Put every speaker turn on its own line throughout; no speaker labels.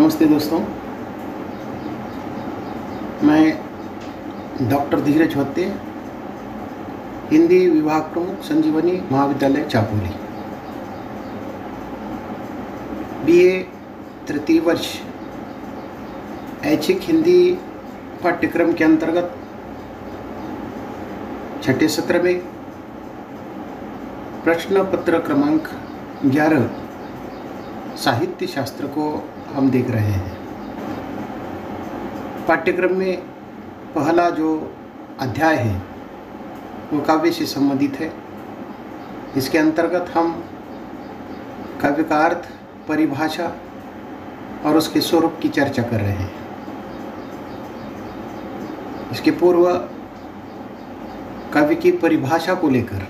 नमस्ते दोस्तों, मैं डॉक्टर धीरज होते, हिंदी विभाग प्रमुख, संजीवनी महाविद्यालय चापोली, बीए तृतीय वर्ष ऐच्छिक हिंदी पाठ्यक्रम के अंतर्गत छठे सत्र में प्रश्न पत्र क्रमांक 11 साहित्य शास्त्र को हम देख रहे हैं। पाठ्यक्रम में पहला जो अध्याय है वो काव्य से संबंधित है। इसके अंतर्गत हम काव्य का अर्थ, परिभाषा और उसके स्वरूप की चर्चा कर रहे हैं। इसके पूर्व काव्य की परिभाषा को लेकर,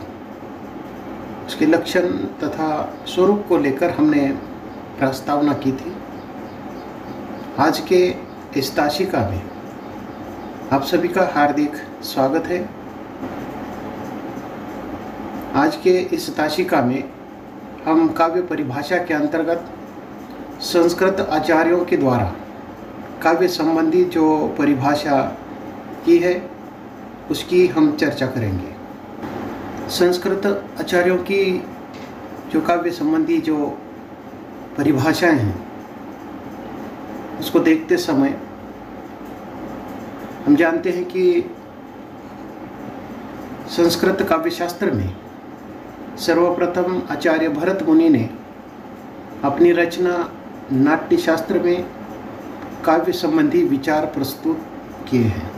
उसके लक्षण तथा स्वरूप को लेकर हमने प्रस्तावना की थी। आज के इस ताशिका में आप सभी का हार्दिक स्वागत है। आज के इस ताशिका में हम काव्य परिभाषा के अंतर्गत संस्कृत आचार्यों के द्वारा काव्य संबंधी जो परिभाषा की है उसकी हम चर्चा करेंगे। संस्कृत आचार्यों की जो काव्य संबंधी जो परिभाषाएं हैं उसको देखते समय हम जानते हैं कि संस्कृत काव्य शास्त्र में सर्वप्रथम आचार्य भरत मुनि ने अपनी रचना नाट्य शास्त्र में काव्य संबंधी विचार प्रस्तुत किए हैं।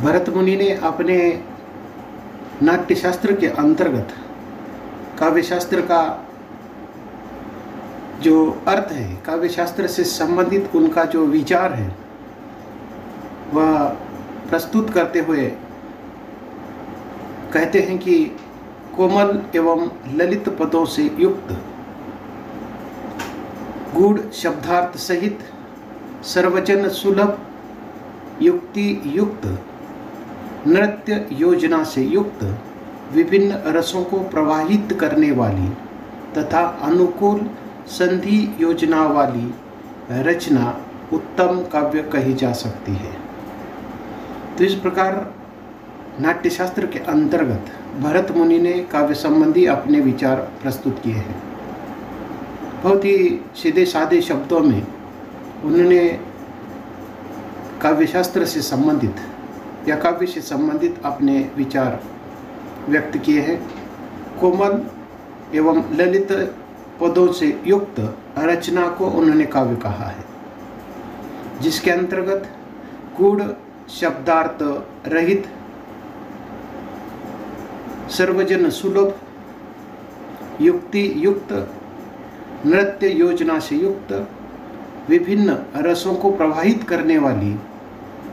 भरत मुनि ने अपने नाट्य शास्त्र के अंतर्गत काव्य शास्त्र का जो अर्थ है, काव्य शास्त्र से संबंधित उनका जो विचार है वह प्रस्तुत करते हुए कहते हैं कि कोमल एवं ललित पदों से युक्त, गूढ़ शब्दार्थ सहित, सर्वजन सुलभ, युक्ति युक्त, नृत्य योजना से युक्त, विभिन्न रसों को प्रवाहित करने वाली तथा अनुकूल संधि योजना वाली रचना उत्तम काव्य कही जा सकती है। तो इस प्रकार नाट्यशास्त्र के अंतर्गत भरत मुनि ने काव्य संबंधी अपने विचार प्रस्तुत किए हैं। बहुत ही सीधे साधे शब्दों में उन्होंने काव्यशास्त्र से संबंधित या काव्य से संबंधित अपने विचार व्यक्त किए हैं। कोमल एवं ललित पदों से युक्त रचना को उन्होंने काव्य कहा है, जिसके अंतर्गत गूढ़ शब्दार्थ रहित, सर्वजन सुलभ, युक्ति युक्त, नृत्य योजना से युक्त, विभिन्न रसों को प्रवाहित करने वाली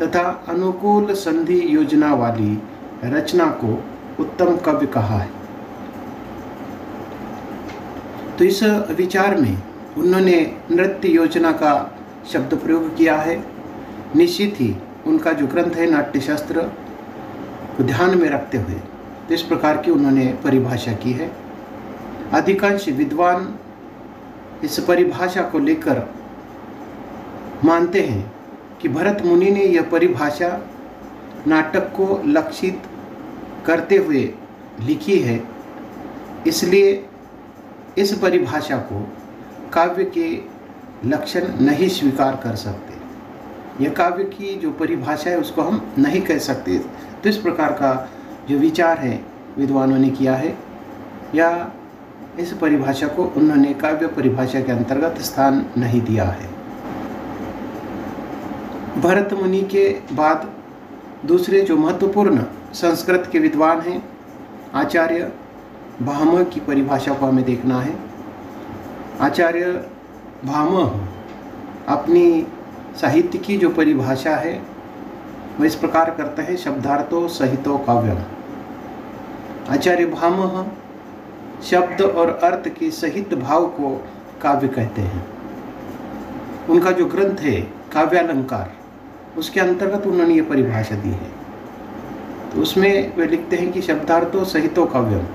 तथा अनुकूल संधि योजना वाली रचना को उत्तम काव्य कहा है। तो इस विचार में उन्होंने नृत्य योजना का शब्द प्रयोग किया है। निश्चित ही उनका जो ग्रंथ है नाट्यशास्त्र को ध्यान में रखते हुए इस प्रकार की उन्होंने परिभाषा की है। अधिकांश विद्वान इस परिभाषा को लेकर मानते हैं कि भरत मुनि ने यह परिभाषा नाटक को लक्षित करते हुए लिखी है, इसलिए इस परिभाषा को काव्य के लक्षण नहीं स्वीकार कर सकते। यह काव्य की जो परिभाषा है उसको हम नहीं कह सकते। तो इस प्रकार का जो विचार है विद्वानों ने किया है, या इस परिभाषा को उन्होंने काव्य परिभाषा के अंतर्गत स्थान नहीं दिया है। भरत मुनि के बाद दूसरे जो महत्वपूर्ण संस्कृत के विद्वान हैं आचार्य भामह की परिभाषा को हमें देखना है। आचार्य भामह अपनी साहित्य की जो परिभाषा है वह इस प्रकार करते हैं: शब्दार्थो सहितो काव्यम। आचार्य भामह शब्द और अर्थ के सहित भाव को काव्य कहते हैं। उनका जो ग्रंथ है काव्यालंकार, उसके अंतर्गत उन्होंने ये परिभाषा दी है। तो उसमें वे लिखते हैं कि शब्दार्थो सहितो काव्यम।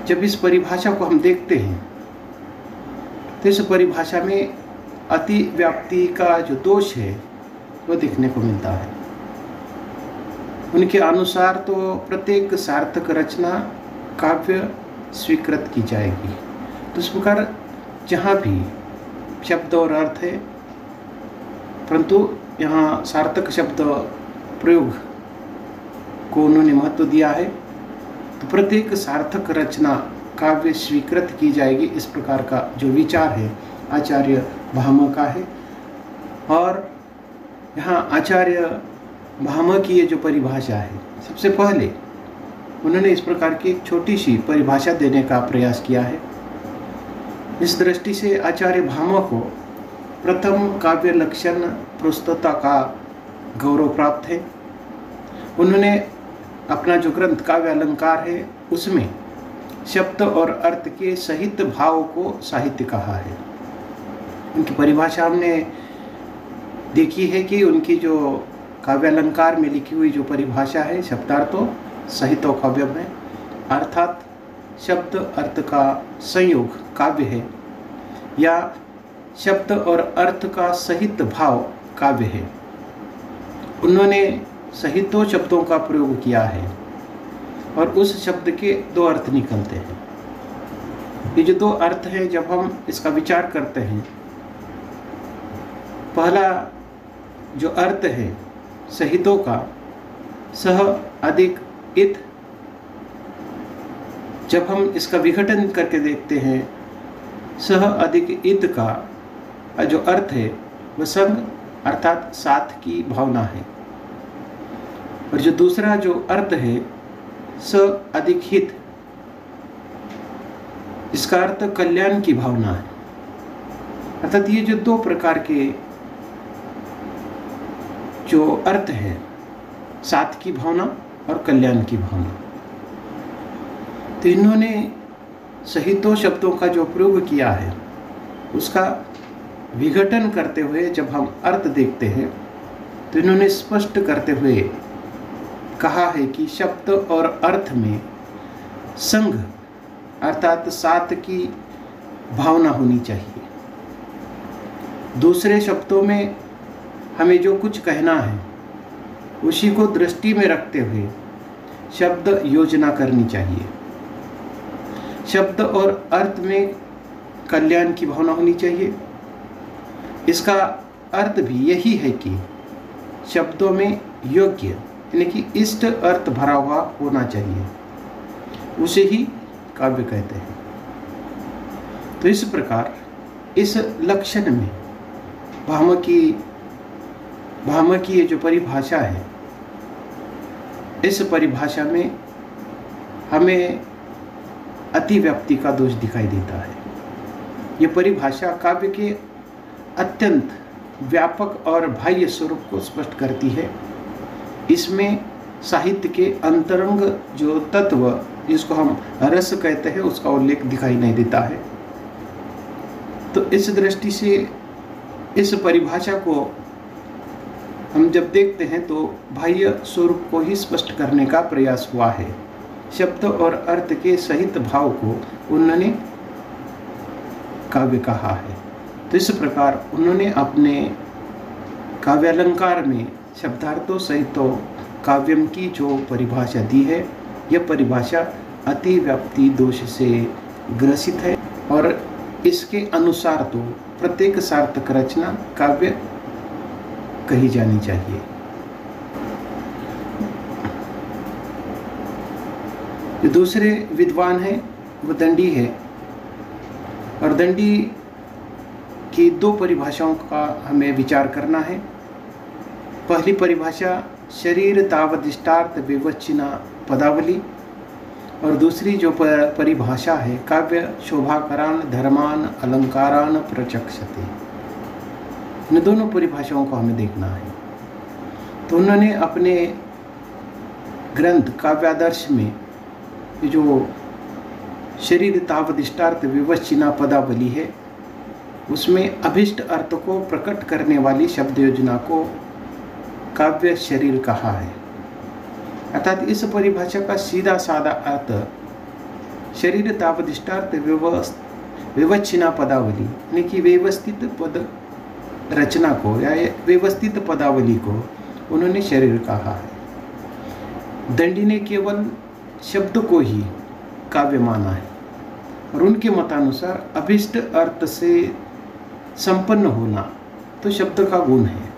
जब इस परिभाषा को हम देखते हैं तो इस परिभाषा में अति व्याप्ति का जो दोष है वो देखने को मिलता है। उनके अनुसार तो प्रत्येक सार्थक रचना काव्य स्वीकृत की जाएगी। तो इस प्रकार जहाँ भी शब्द और अर्थ है, परंतु यहाँ सार्थक शब्द प्रयोग को उन्होंने महत्व दिया है, तो प्रत्येक सार्थक रचना काव्य स्वीकृत की जाएगी। इस प्रकार का जो विचार है आचार्य भामह का है। और यहाँ आचार्य भामह की ये जो परिभाषा है, सबसे पहले उन्होंने इस प्रकार की एक छोटी सी परिभाषा देने का प्रयास किया है। इस दृष्टि से आचार्य भामह को प्रथम काव्य लक्षण प्रस्तुता का गौरव प्राप्त है। उन्होंने अपना जो ग्रंथ काव्य अलंकार है उसमें शब्द और अर्थ के सहित भाव को साहित्य कहा है। उनकी परिभाषा हमने देखी है कि उनकी जो काव्य अलंकार में लिखी हुई जो परिभाषा है, शब्दार्थों सहितो काव्यम है, अर्थात शब्द अर्थ का संयोग काव्य है, या शब्द और अर्थ का सहित भाव काव्य है। उन्होंने सहितो शब्दों का प्रयोग किया है और उस शब्द के दो अर्थ निकलते हैं। ये जो दो अर्थ हैं, जब हम इसका विचार करते हैं, पहला जो अर्थ है सहितों का, सह अधिक इत, जब हम इसका विघटन करके देखते हैं, सह अधिक इत का जो अर्थ है वह संग अर्थात साथ की भावना है। और जो दूसरा जो अर्थ है स अधिक हित, इसका अर्थ कल्याण की भावना है। अर्थात ये जो दो प्रकार के जो अर्थ है, साथ की भावना और कल्याण की भावना, तो इन्होंने सहितो शब्दों का जो प्रयोग किया है उसका विघटन करते हुए जब हम अर्थ देखते हैं तो इन्होंने स्पष्ट करते हुए कहा है कि शब्द और अर्थ में संग अर्थात साथ की भावना होनी चाहिए। दूसरे शब्दों में हमें जो कुछ कहना है उसी को दृष्टि में रखते हुए शब्द योजना करनी चाहिए। शब्द और अर्थ में कल्याण की भावना होनी चाहिए। इसका अर्थ भी यही है कि शब्दों में योग्य यानी कि इष्ट अर्थ भरा हुआ होना चाहिए, उसे ही काव्य कहते हैं। तो इस प्रकार इस लक्षण में भामह की ये जो परिभाषा है, इस परिभाषा में हमें अतिव्याप्ति का दोष दिखाई देता है। ये परिभाषा काव्य के अत्यंत व्यापक और बाह्य स्वरूप को स्पष्ट करती है। इसमें साहित्य के अंतरंग जो तत्व जिसको हम रस कहते हैं उसका उल्लेख दिखाई नहीं देता है। तो इस दृष्टि से इस परिभाषा को हम जब देखते हैं तो बाह्य स्वरूप को ही स्पष्ट करने का प्रयास हुआ है। शब्द और अर्थ के सहित भाव को उन्होंने काव्य कहा है। तो इस प्रकार उन्होंने अपने काव्यालंकार में शब्दार्थों सहितो काव्यम की जो परिभाषा दी है, यह परिभाषा अतिव्याप्ति दोष से ग्रसित है और इसके अनुसार तो प्रत्येक सार्थक रचना काव्य कही जानी चाहिए। जो दूसरे विद्वान हैं वो दंडी है और दंडी की दो परिभाषाओं का हमें विचार करना है। पहली परिभाषा शरीर तावदिष्टार्थ विवच्छिन्ना पदावली और दूसरी जो परिभाषा है काव्य शोभाकरान धर्मान अलंकारान प्रचक्षते। इन दोनों परिभाषाओं को हमें देखना है। तो उन्होंने अपने ग्रंथ काव्यादर्श में जो शरीर तावदिष्टार्थ विवच्छिन्ना पदावली है उसमें अभिष्ट अर्थ को प्रकट करने वाली शब्द योजना को काव्य शरीर कहा है। अर्थात इस परिभाषा का सीधा साधा अर्थ शरीर तावदिष्टार्थ विवच्छिन्ना पदावली यानी कि व्यवस्थित पद रचना को या व्यवस्थित पदावली को उन्होंने शरीर कहा है। दंडी ने केवल शब्द को ही काव्य माना है और उनके मतानुसार अभिष्ट अर्थ से संपन्न होना तो शब्द का गुण है।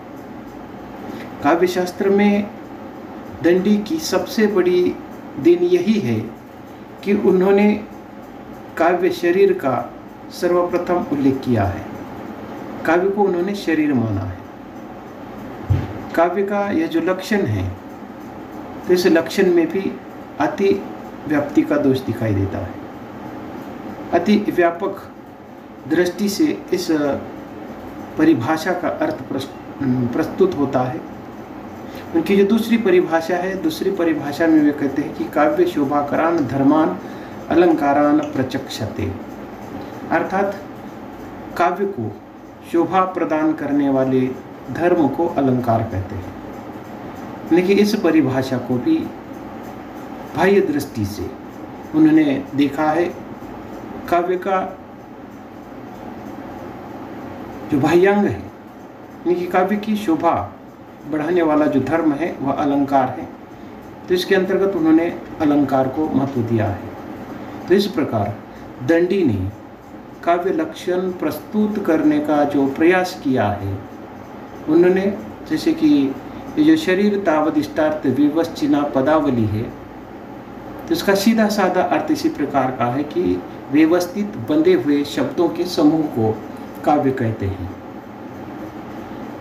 काव्य शास्त्र में दंडी की सबसे बड़ी देन यही है कि उन्होंने काव्य शरीर का सर्वप्रथम उल्लेख किया है। काव्य को उन्होंने शरीर माना है। काव्य का यह जो लक्षण है, तो इस लक्षण में भी अति व्याप्ति का दोष दिखाई देता है। अति व्यापक दृष्टि से इस परिभाषा का अर्थ प्रस्तुत होता है। उनकी जो दूसरी परिभाषा है, दूसरी परिभाषा में वे कहते हैं कि काव्य शोभाकरान धर्मान अलंकारान प्रचक्षते, अर्थात काव्य को शोभा प्रदान करने वाले धर्म को अलंकार कहते हैं। लेकिन इस परिभाषा को भी बाह्य दृष्टि से उन्होंने देखा है। काव्य का जो बाह्यांग है, यानी कि काव्य की शोभा बढ़ाने वाला जो धर्म है वह अलंकार है, तो इसके अंतर्गत उन्होंने अलंकार को महत्व दिया है। तो इस प्रकार दंडी ने काव्य लक्षण प्रस्तुत करने का जो प्रयास किया है, उन्होंने जैसे कि ये जो शरीर तावदिष्टार्थ विवच्छिन्ना पदावली है, तो इसका सीधा साधा अर्थ इसी प्रकार का है कि व्यवस्थित बंधे हुए शब्दों के समूह को काव्य कहते हैं।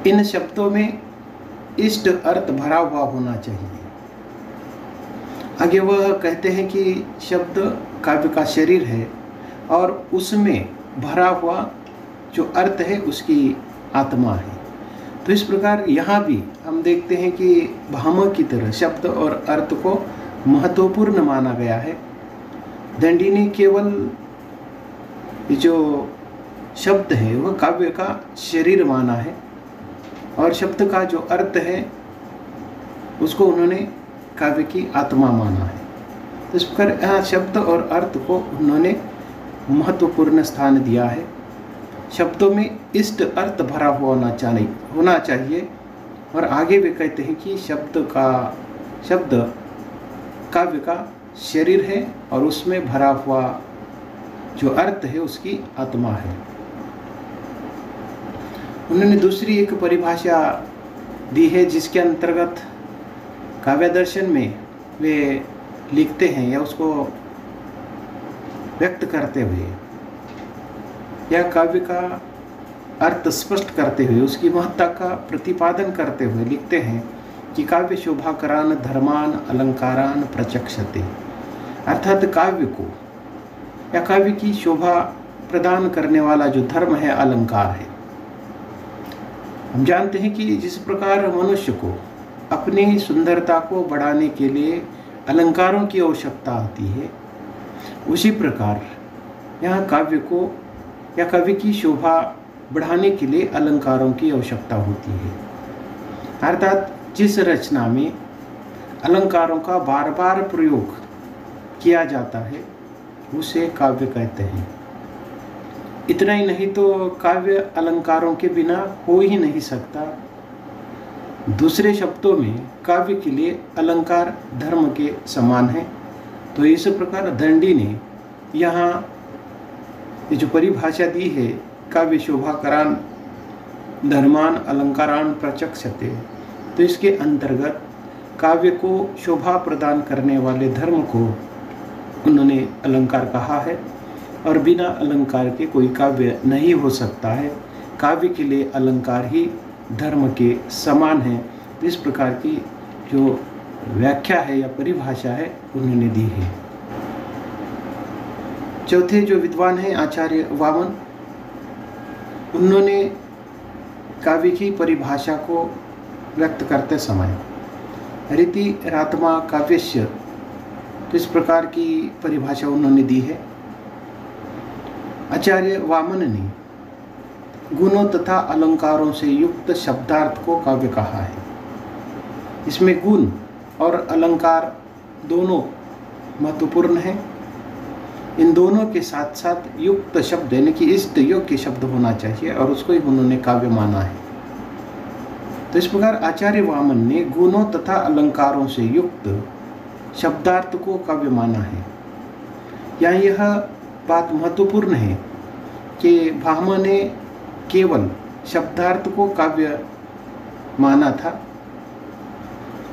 इन शब्दों में इष्ट अर्थ भरा हुआ होना चाहिए। आगे वह कहते हैं कि शब्द काव्य का शरीर है और उसमें भरा हुआ जो अर्थ है उसकी आत्मा है। तो इस प्रकार यहाँ भी हम देखते हैं कि भामह की तरह शब्द और अर्थ को महत्वपूर्ण माना गया है। दंडी ने केवल जो शब्द है वह काव्य का शरीर माना है और शब्द का जो अर्थ है उसको उन्होंने काव्य की आत्मा माना है। तो इस प्रकार यहाँ शब्द और अर्थ को उन्होंने महत्वपूर्ण स्थान दिया है। शब्दों में इष्ट अर्थ भरा हुआ होना चाहिए और आगे वे कहते हैं कि शब्द काव्य का शरीर है और उसमें भरा हुआ जो अर्थ है उसकी आत्मा है। उन्होंने दूसरी एक परिभाषा दी है जिसके अंतर्गत काव्य दर्शन में वे लिखते हैं या उसको व्यक्त करते हुए या काव्य का अर्थ स्पष्ट करते हुए उसकी महत्ता का प्रतिपादन करते हुए लिखते हैं कि काव्य शोभाकरान धर्मान अलंकारान प्रचक्षते, अर्थात काव्य को या काव्य की शोभा प्रदान करने वाला जो धर्म है अलंकार है। हम जानते हैं कि जिस प्रकार मनुष्य को अपनी सुंदरता को बढ़ाने के लिए अलंकारों की आवश्यकता होती है, उसी प्रकार यहाँ काव्य को या काव्य की शोभा बढ़ाने के लिए अलंकारों की आवश्यकता होती है। अर्थात जिस रचना में अलंकारों का बार बार प्रयोग किया जाता है उसे काव्य कहते हैं। इतना ही नहीं तो काव्य अलंकारों के बिना हो ही नहीं सकता। दूसरे शब्दों में काव्य के लिए अलंकार धर्म के समान है। तो इस प्रकार दंडी ने यहाँ ये जो परिभाषा दी है काव्य शोभाकरान धर्मान अलंकारान प्रचक्षते, तो इसके अंतर्गत काव्य को शोभा प्रदान करने वाले धर्म को उन्होंने अलंकार कहा है और बिना अलंकार के कोई काव्य नहीं हो सकता है। काव्य के लिए अलंकार ही धर्म के समान है। तो इस प्रकार की जो व्याख्या है या परिभाषा है उन्होंने दी है। चौथे जो विद्वान हैं आचार्य वामन, उन्होंने काव्य की परिभाषा को व्यक्त करते समय रीति रात्मा काव्यस्य, तो इस प्रकार की परिभाषा उन्होंने दी है। आचार्य वामन ने गुणों तथा अलंकारों से युक्त शब्दार्थ को काव्य कहा है। इसमें गुण और अलंकार दोनों महत्वपूर्ण हैं। इन दोनों के साथ साथ युक्त शब्द यानी कि इष्ट योग्य शब्द होना चाहिए और उसको ही उन्होंने काव्य माना है। तो इस प्रकार आचार्य वामन ने गुणों तथा अलंकारों से युक्त शब्दार्थ को काव्य माना है। यहाँ यह बात महत्वपूर्ण है कि भामह ने केवल शब्दार्थ को काव्य माना था,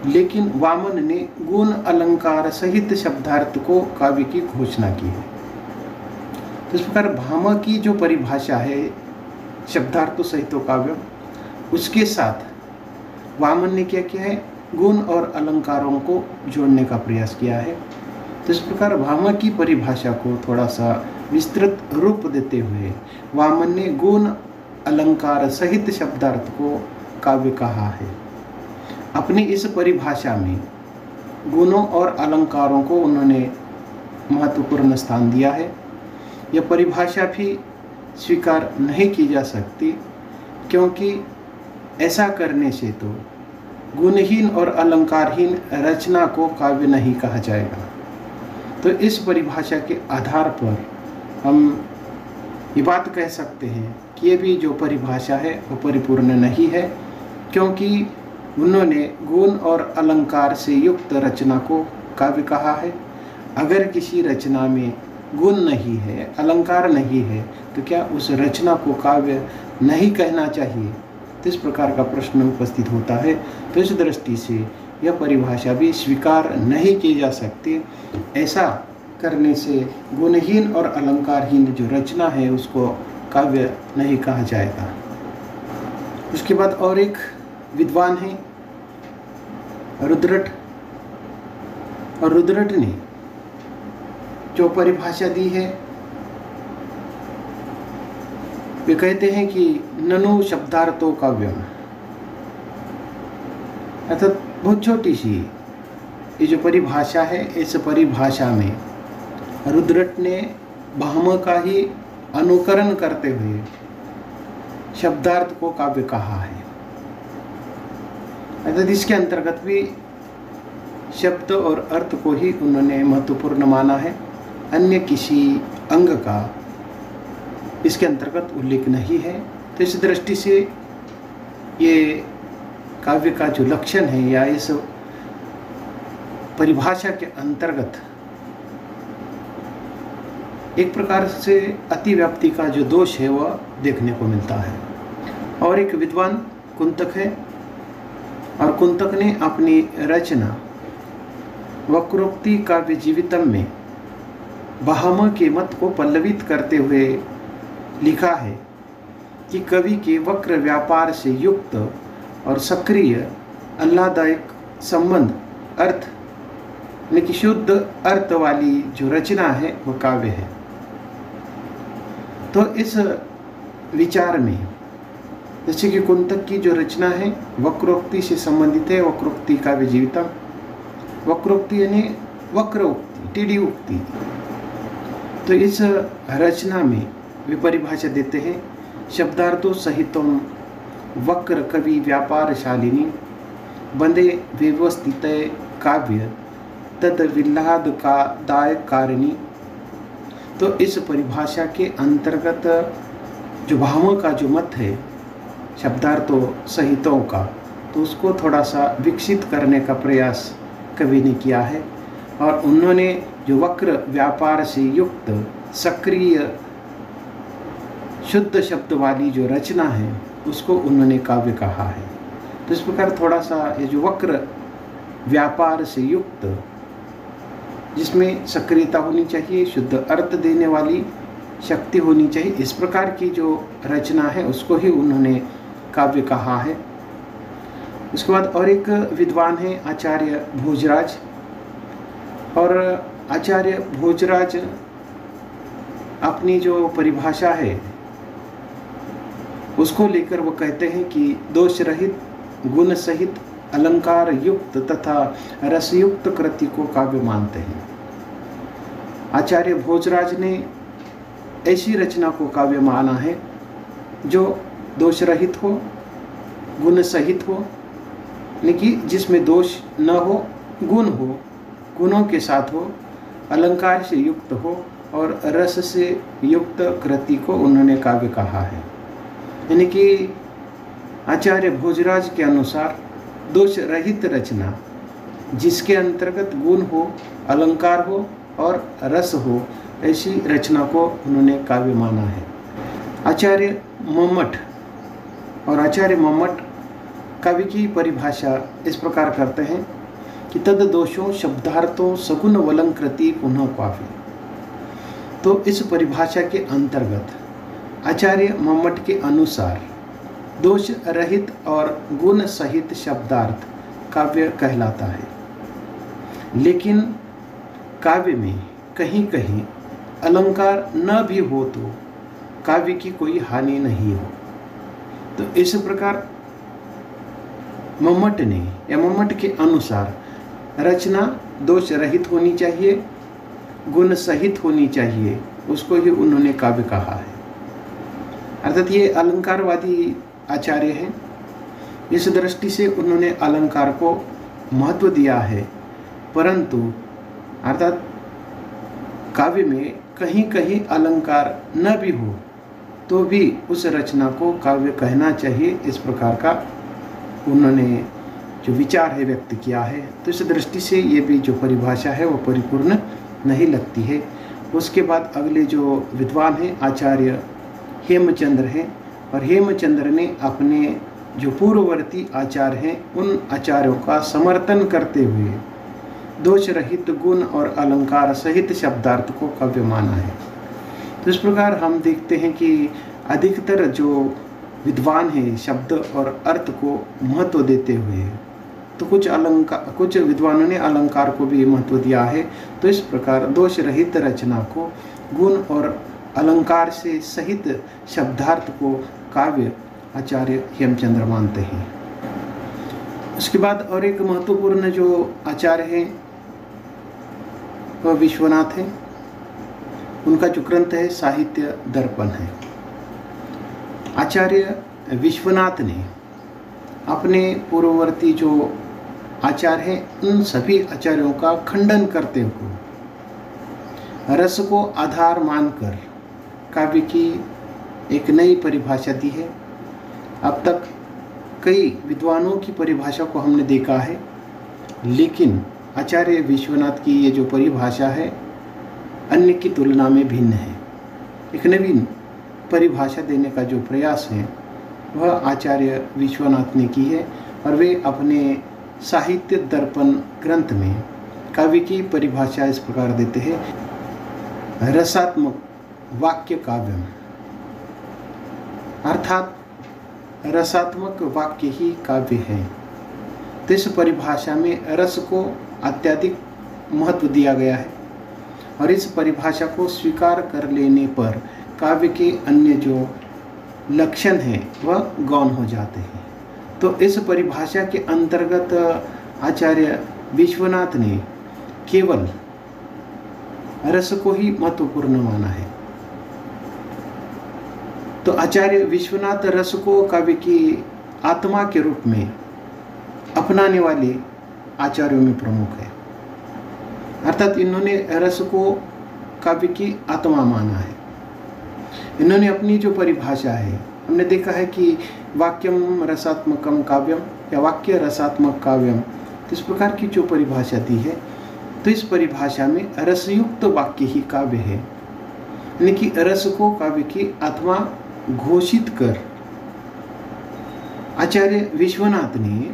लेकिन वामन ने गुण अलंकार सहित शब्दार्थ को काव्य की घोषणा की है। तो इस प्रकार भामह की जो परिभाषा है शब्दार्थ सहित काव्य, उसके साथ वामन ने क्या किया है, गुण और अलंकारों को जोड़ने का प्रयास किया है। तो इस प्रकार भामह की परिभाषा को थोड़ा सा विस्तृत रूप देते हुए वामन ने गुण अलंकार सहित शब्दार्थ को काव्य कहा है। अपनी इस परिभाषा में गुणों और अलंकारों को उन्होंने महत्वपूर्ण स्थान दिया है। यह परिभाषा भी स्वीकार नहीं की जा सकती, क्योंकि ऐसा करने से तो गुणहीन और अलंकारहीन रचना को काव्य नहीं कहा जाएगा। तो इस परिभाषा के आधार पर हम ये बात कह सकते हैं कि ये भी जो परिभाषा है वो परिपूर्ण नहीं है, क्योंकि उन्होंने गुण और अलंकार से युक्त रचना को काव्य कहा है। अगर किसी रचना में गुण नहीं है, अलंकार नहीं है, तो क्या उस रचना को काव्य नहीं कहना चाहिए? तो इस प्रकार का प्रश्न उपस्थित होता है। तो इस दृष्टि से यह परिभाषा भी स्वीकार नहीं की जा सकती। ऐसा करने से गुणहीन और अलंकारहीन जो रचना है उसको काव्य नहीं कहा जाएगा। उसके बाद और एक विद्वान है रुद्रट, और रुद्रट ने जो परिभाषा दी है वे कहते हैं कि ननु शब्दार्थो काव्यम, अर्थात बहुत छोटी सी ये जो परिभाषा है, इस परिभाषा में रुद्रट ने भामह का ही अनुकरण करते हुए शब्दार्थ को काव्य कहा है। अर्थात इसके अंतर्गत भी शब्द और अर्थ को ही उन्होंने महत्वपूर्ण माना है, अन्य किसी अंग का इसके अंतर्गत उल्लेख नहीं है। तो इस दृष्टि से ये काव्य का जो लक्षण है या इस परिभाषा के अंतर्गत एक प्रकार से अतिव्याप्ति का जो दोष है वह देखने को मिलता है। और एक विद्वान कुंतक है, और कुंतक ने अपनी रचना वक्रोक्ति काव्य जीवितम में भामह के मत को पल्लवित करते हुए लिखा है कि कवि के वक्र व्यापार से युक्त और सक्रिय आह्लाददायक संबंध अर्थ यानी कि शुद्ध अर्थ वाली जो रचना है वह काव्य है। तो इस विचार में जैसे कि कुंतक की जो रचना है वक्रोक्ति से संबंधित है, वक्रोक्ति काव्य जीवितम, वक्रोक्ति यानी वक्र उक्ति, टेढ़ी उक्ति। तो इस रचना में वे परिभाषा देते हैं शब्दार्थों सहितम वक्र कवि व्यापारशालिनी बंदे व्यवस्थित काव्य तद विह्लाद का दायक कारिणी। तो इस परिभाषा के अंतर्गत जो भामह का जो मत है शब्दार्थों सहितों का, तो उसको थोड़ा सा विकसित करने का प्रयास कवि ने किया है। और उन्होंने जो वक्र व्यापार से युक्त सक्रिय शुद्ध शब्द वाली जो रचना है उसको उन्होंने काव्य कहा है। तो इस प्रकार थोड़ा सा ये जो वक्र व्यापार से युक्त, जिसमें सक्रियता होनी चाहिए, शुद्ध अर्थ देने वाली शक्ति होनी चाहिए, इस प्रकार की जो रचना है उसको ही उन्होंने काव्य कहा है। उसके बाद और एक विद्वान है आचार्य भोजराज, और आचार्य भोजराज अपनी जो परिभाषा है उसको लेकर वो कहते हैं कि दोष रहित गुण सहित अलंकार युक्त तथा रसयुक्त कृति को काव्य मानते हैं। आचार्य भोजराज ने ऐसी रचना को काव्य माना है जो दोष रहित हो, गुण सहित हो, यानी कि जिसमें दोष न हो, गुण हो, गुणों के साथ हो, अलंकार से युक्त हो और रस से युक्त कृति को उन्होंने काव्य कहा है। यानी कि आचार्य भोजराज के अनुसार दोष रहित रचना जिसके अंतर्गत गुण हो, अलंकार हो और रस हो, ऐसी रचना को उन्होंने काव्य माना है। आचार्य मम्मट काव्य की परिभाषा इस प्रकार करते हैं कि तद दोषों शब्दार्थों सगुण वलंकृति पुनः काव्य। तो इस परिभाषा के अंतर्गत आचार्य मम्मट के अनुसार दोष रहित और गुण सहित शब्दार्थ काव्य कहलाता है। लेकिन काव्य में कहीं कहीं अलंकार न भी हो तो काव्य की कोई हानि नहीं हो। तो इस प्रकार मम्मट के अनुसार रचना दोष रहित होनी चाहिए, गुण सहित होनी चाहिए, उसको ही उन्होंने काव्य कहा है। अर्थात ये अलंकारवादी आचार्य हैं। इस दृष्टि से उन्होंने अलंकार को महत्व दिया है, परंतु अर्थात काव्य में कहीं कहीं अलंकार न भी हो तो भी उस रचना को काव्य कहना चाहिए। इस प्रकार का उन्होंने जो विचार है व्यक्त किया है। तो इस दृष्टि से ये भी जो परिभाषा है वो परिपूर्ण नहीं लगती है। उसके बाद अगले जो विद्वान हैं आचार्य हेमचंद्र हैं, और हेमचंद्र ने अपने जो पूर्ववर्ती आचार्य हैं उन आचार्यों का समर्थन करते हुए दोष रहित गुण और अलंकार सहित शब्दार्थ को काव्य माना है। तो इस प्रकार हम देखते हैं कि अधिकतर जो विद्वान हैं शब्द और अर्थ को महत्व देते हुए, तो कुछ विद्वानों ने अलंकार को भी महत्व दिया है। तो इस प्रकार दोष रहित रचना को गुण और अलंकार से सहित शब्दार्थ को काव्य आचार्य हेमचंद्र मानते हैं। उसके बाद और एक महत्वपूर्ण जो आचार्य हैं वह विश्वनाथ हैं। उनका जो ग्रंथ है साहित्य दर्पण है। आचार्य विश्वनाथ ने अपने पूर्ववर्ती जो आचार्य हैं उन सभी आचार्यों का खंडन करते हुए रस को आधार मानकर काव्य की एक नई परिभाषा दी है। अब तक कई विद्वानों की परिभाषा को हमने देखा है, लेकिन आचार्य विश्वनाथ की ये जो परिभाषा है अन्य की तुलना में भिन्न है। एक नवीन परिभाषा देने का जो प्रयास है वह आचार्य विश्वनाथ ने की है, और वे अपने साहित्य दर्पण ग्रंथ में काव्य की परिभाषा इस प्रकार देते हैं, रसात्मक वाक्य काव्यम, अर्थात रसात्मक वाक्य ही काव्य है। तो इस परिभाषा में रस को अत्यधिक महत्व दिया गया है, और इस परिभाषा को स्वीकार कर लेने पर काव्य के अन्य जो लक्षण हैं वह गौण हो जाते हैं। तो इस परिभाषा के अंतर्गत आचार्य विश्वनाथ ने केवल रस को ही महत्वपूर्ण माना है। तो आचार्य विश्वनाथ रस को काव्य की आत्मा के रूप में अपनाने वाले आचार्यों में प्रमुख है। अर्थात इन्होंने रस को काव्य की आत्मा माना है। इन्होंने अपनी जो परिभाषा है, हमने देखा है कि वाक्यम रसात्मकम काव्यम या वाक्य रसात्मक काव्यम, तो इस प्रकार की जो परिभाषा दी है, तो इस परिभाषा में रसयुक्त वाक्य ही काव्य है। यानी कि रस को काव्य की आत्मा घोषित कर आचार्य विश्वनाथ ने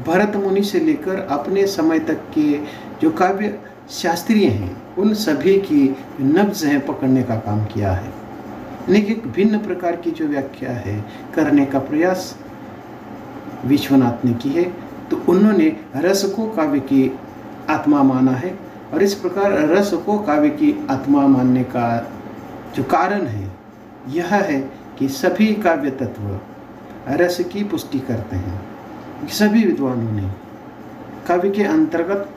भरत मुनि से लेकर अपने समय तक के जो काव्य शास्त्रीय हैं उन सभी की नब्ज है पकड़ने का काम किया है। यानी एक भिन्न प्रकार की जो व्याख्या है करने का प्रयास विश्वनाथ ने की है। तो उन्होंने रस को काव्य की आत्मा माना है, और इस प्रकार रस को काव्य की आत्मा मानने का जो कारण है यह है कि सभी काव्य तत्व रस की पुष्टि करते हैं। सभी विद्वानों ने काव्य के अंतर्गत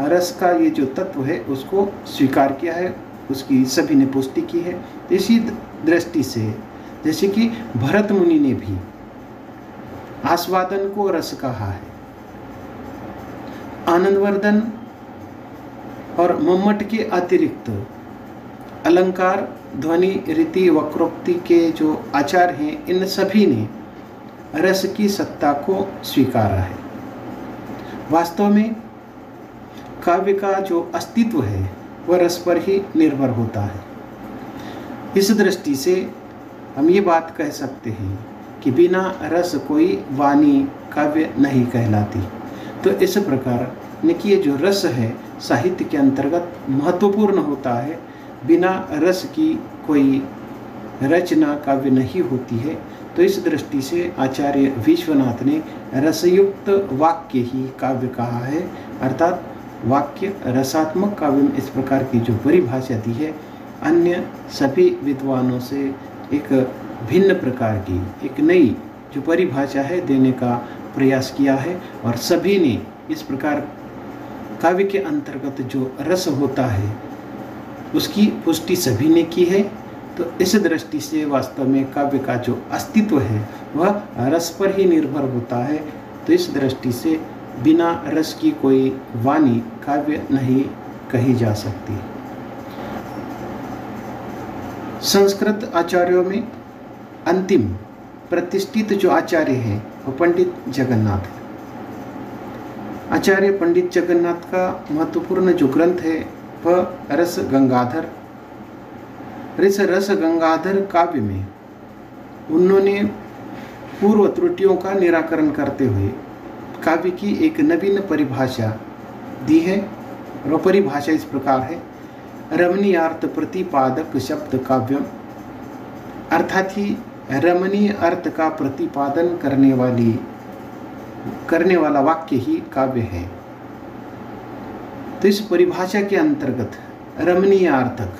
रस का ये जो तत्व है उसको स्वीकार किया है, उसकी सभी ने पुष्टि की है। इसी दृष्टि से जैसे कि भरत मुनि ने भी आस्वादन को रस कहा है, आनंदवर्धन और मम्मट के अतिरिक्त अलंकार, ध्वनि, रीति, वक्रोक्ति के जो आचार हैं, इन सभी ने रस की सत्ता को स्वीकारा है। वास्तव में काव्य का जो अस्तित्व है वह रस पर ही निर्भर होता है। इस दृष्टि से हम ये बात कह सकते हैं कि बिना रस कोई वाणी काव्य नहीं कहलाती। तो इस प्रकार कि ये जो रस है साहित्य के अंतर्गत महत्वपूर्ण होता है। बिना रस की कोई रचना काव्य नहीं होती है। तो इस दृष्टि से आचार्य विश्वनाथ ने रसयुक्त वाक्य ही काव्य कहा है, अर्थात वाक्य रसात्मक काव्य में इस प्रकार की जो परिभाषा दी है, अन्य सभी विद्वानों से एक भिन्न प्रकार की, एक नई जो परिभाषा है देने का प्रयास किया है। और सभी ने इस प्रकार काव्य के अंतर्गत जो रस होता है उसकी पुष्टि सभी ने की है। तो इस दृष्टि से वास्तव में काव्य का जो अस्तित्व है वह रस पर ही निर्भर होता है। तो इस दृष्टि से बिना रस की कोई वाणी काव्य नहीं कही जा सकती। संस्कृत आचार्यों में अंतिम प्रतिष्ठित जो आचार्य है वो पंडित जगन्नाथ है। आचार्य पंडित जगन्नाथ का महत्वपूर्ण जो ग्रंथ है वह रस गंगाधर। इस रस गंगाधर काव्य में उन्होंने पूर्व त्रुटियों का निराकरण करते हुए काव्य की एक नवीन परिभाषा दी है। और परिभाषा इस प्रकार है, रमणीयार्थ प्रतिपादक शब्द काव्यम, अर्थात ही रमणीय अर्थ का प्रतिपादन करने वाला वाक्य ही काव्य है। तो इस परिभाषा के अंतर्गत रमणीय अर्थक,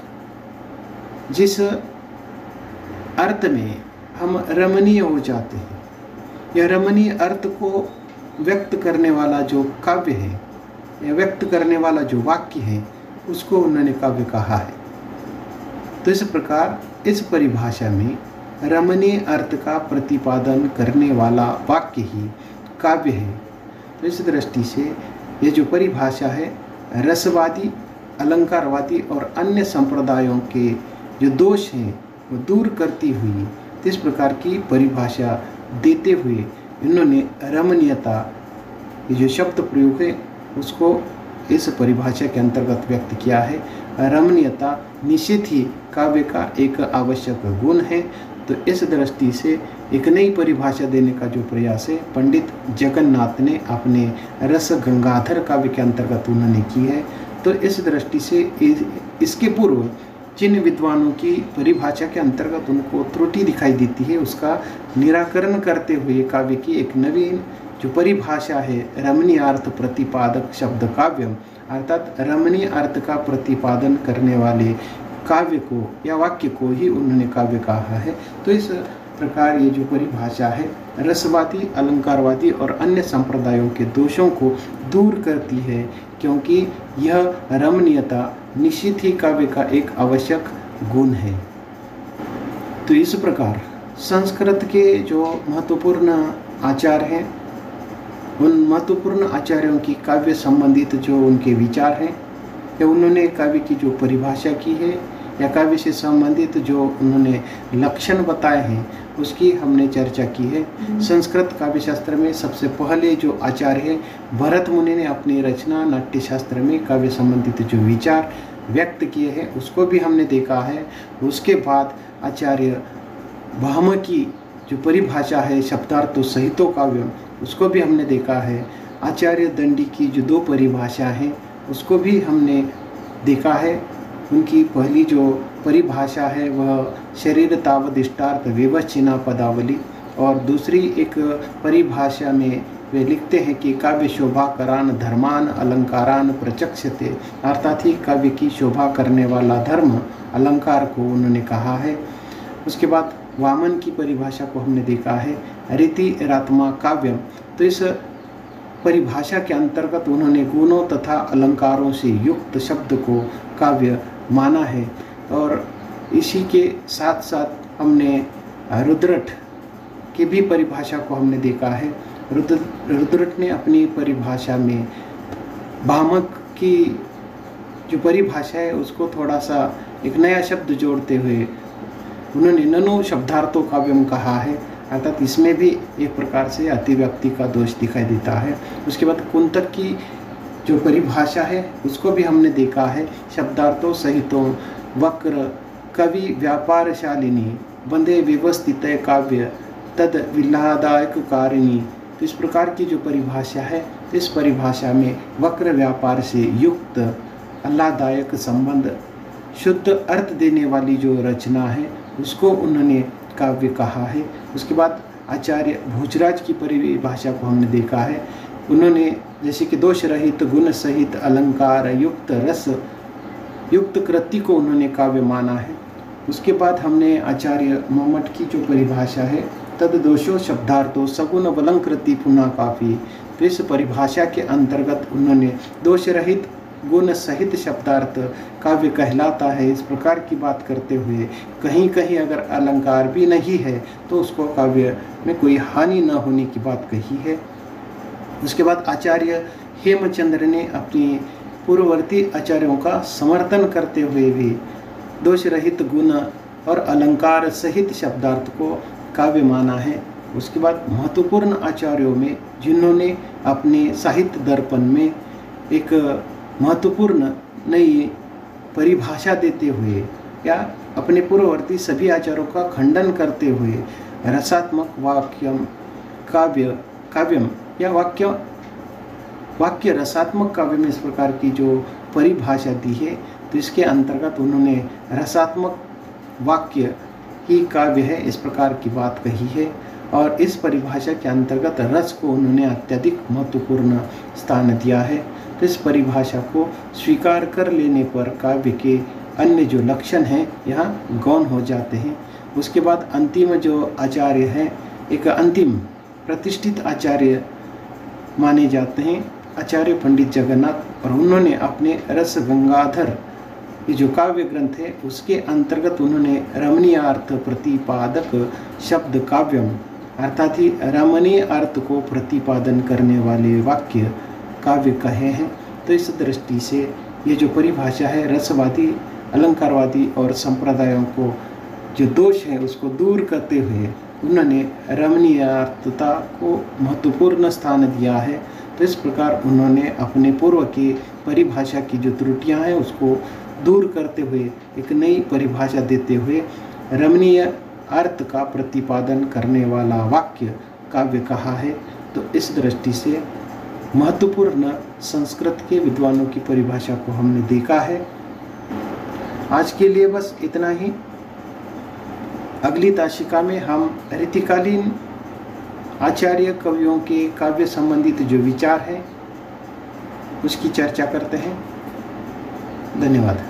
जिस अर्थ में हम रमणीय हो जाते हैं, यह रमणीय अर्थ को व्यक्त करने वाला जो काव्य है या व्यक्त करने वाला जो वाक्य है उसको उन्होंने काव्य कहा है। तो इस प्रकार इस परिभाषा में रमणीय अर्थ का प्रतिपादन करने वाला वाक्य ही काव्य है। तो इस दृष्टि से ये जो परिभाषा है रसवादी, अलंकारवादी और अन्य संप्रदायों के जो दोष हैं वो दूर करती हुई इस प्रकार की परिभाषा देते हुए इन्होंने रमणीयता, ये जो शब्द प्रयोग है उसको इस परिभाषा के अंतर्गत व्यक्त किया है। रमणीयता निश्चित ही काव्य का एक आवश्यक गुण है। तो इस दृष्टि से एक नई परिभाषा देने का जो प्रयास है पंडित जगन्नाथ ने अपने रस गंगाधर काव्य के अंतर्गत उन्होंने की है। तो इस दृष्टि से इसके पूर्व जिन विद्वानों की परिभाषा के अंतर्गत उनको त्रुटि दिखाई देती है उसका निराकरण करते हुए काव्य की एक नवीन जो परिभाषा है रमणीय अर्थ प्रतिपादक शब्द काव्यम, अर्थात रमणीय अर्थ का प्रतिपादन करने वाले काव्य को या वाक्य को ही उन्होंने काव्य कहा है। तो इस प्रकार ये जो परिभाषा है रसवादी, अलंकारवादी और अन्य संप्रदायों के दोषों को दूर करती है, क्योंकि यह रमणीयता निश्चित ही काव्य का एक आवश्यक गुण है। तो इस प्रकार संस्कृत के जो महत्वपूर्ण आचार्य हैं उन महत्वपूर्ण आचार्यों की काव्य संबंधित जो उनके विचार हैं या उन्होंने काव्य की जो परिभाषा की है या काव्य से संबंधित जो उन्होंने लक्षण बताए हैं उसकी हमने चर्चा की है। संस्कृत काव्य शास्त्र में सबसे पहले जो आचार्य है भरत मुनि ने अपनी रचना नाट्य शास्त्र में काव्य संबंधित जो विचार व्यक्त किए हैं उसको भी हमने देखा है। उसके बाद आचार्य भाम की जो परिभाषा है शब्दार्थ सहितो काव्यम उसको भी हमने देखा है। आचार्य दंडी की जो दो परिभाषा हैं उसको भी हमने देखा है। उनकी पहली जो परिभाषा है वह शरीर तावदिष्टार्थ विवच्छिन्ना पदावली, और दूसरी एक परिभाषा में वे लिखते हैं कि काव्य शोभाकरान धर्मान अलंकारान प्रचक्षते, अर्थात ही काव्य की शोभा करने वाला धर्म अलंकार को उन्होंने कहा है। उसके बाद वामन की परिभाषा को हमने देखा है रीति रात्मा काव्यम। तो इस परिभाषा के अंतर्गत उन्होंने गुणों तथा अलंकारों से युक्त शब्द को काव्य माना है। और इसी के साथ साथ हमने रुद्रट की भी परिभाषा को हमने देखा है। रुद्रट ने अपनी परिभाषा में भामक की जो परिभाषा है उसको थोड़ा सा एक नया शब्द जोड़ते हुए उन्होंने ननु शब्दार्थों काव्यम कहा है, अर्थात इसमें भी एक प्रकार से अतिव्याप्ति का दोष दिखाई देता है। उसके बाद कुंतक की जो परिभाषा है उसको भी हमने देखा है, शब्दार्थों सहितों वक्र कवि व्यापारशालिनी बंधे व्यवस्थित काव्य तद विलादायक कारिणी। तो इस प्रकार की जो परिभाषा है, तो इस परिभाषा में वक्र व्यापार से युक्त आह्लादायक संबंध, शुद्ध अर्थ देने वाली जो रचना है उसको उन्होंने काव्य कहा है। उसके बाद आचार्य भोजराज की परिभाषा को हमने देखा है, उन्होंने जैसे कि दोष रहित गुण सहित अलंकार युक्त रस युक्त कृति को उन्होंने काव्य माना है। उसके बाद हमने आचार्य मोहम्मद की जो परिभाषा है, तद दोषो शब्दार्थो सगुण वलंकृति पुनः काफी। तो इस परिभाषा के अंतर्गत उन्होंने दोष रहित गुण सहित शब्दार्थ काव्य कहलाता है, इस प्रकार की बात करते हुए कहीं कहीं अगर अलंकार भी नहीं है तो उसको काव्य में कोई हानि न होने की बात कही है। उसके बाद आचार्य हेमचंद्र ने अपनी पूर्ववर्ती आचार्यों का समर्थन करते हुए भी दोष रहित गुण और अलंकार सहित शब्दार्थ को काव्य माना है। उसके बाद महत्वपूर्ण आचार्यों में जिन्होंने अपने साहित्य दर्पण में एक महत्वपूर्ण नई परिभाषा देते हुए या अपने पूर्ववर्ती सभी आचार्यों का खंडन करते हुए रसात्मक काव्यम या वाक्य रसात्मक काव्य में इस प्रकार की जो परिभाषा दी है, तो इसके अंतर्गत उन्होंने रसात्मक वाक्य ही काव्य है, इस प्रकार की बात कही है। और इस परिभाषा के अंतर्गत रस को उन्होंने अत्यधिक महत्वपूर्ण स्थान दिया है। तो इस परिभाषा को स्वीकार कर लेने पर काव्य के अन्य जो लक्षण हैं यहाँ गौण हो जाते हैं। उसके बाद अंतिम जो आचार्य हैं, एक अंतिम प्रतिष्ठित आचार्य माने जाते हैं आचार्य पंडित जगन्नाथ, और उन्होंने अपने रस गंगाधर ये जो काव्य ग्रंथ है उसके अंतर्गत उन्होंने रमणीयार्थ प्रतिपादक शब्द काव्यम अर्थात ही रमणीय अर्थ को प्रतिपादन करने वाले वाक्य काव्य कहे हैं। तो इस दृष्टि से ये जो परिभाषा है रसवादी अलंकारवादी और संप्रदायों को जो दोष है उसको दूर करते हुए उन्होंने रमणीयार्थता को महत्वपूर्ण स्थान दिया है। तो इस प्रकार उन्होंने अपने पूर्व की परिभाषा की जो त्रुटियां हैं उसको दूर करते हुए एक नई परिभाषा देते हुए रमणीय अर्थ का प्रतिपादन करने वाला वाक्य काव्य कहा है। तो इस दृष्टि से महत्वपूर्ण संस्कृत के विद्वानों की परिभाषा को हमने देखा है। आज के लिए बस इतना ही। अगली ताशिका में हम रीतिकालीन आचार्य कवियों के काव्य संबंधित जो विचार हैं उसकी चर्चा करते हैं। धन्यवाद।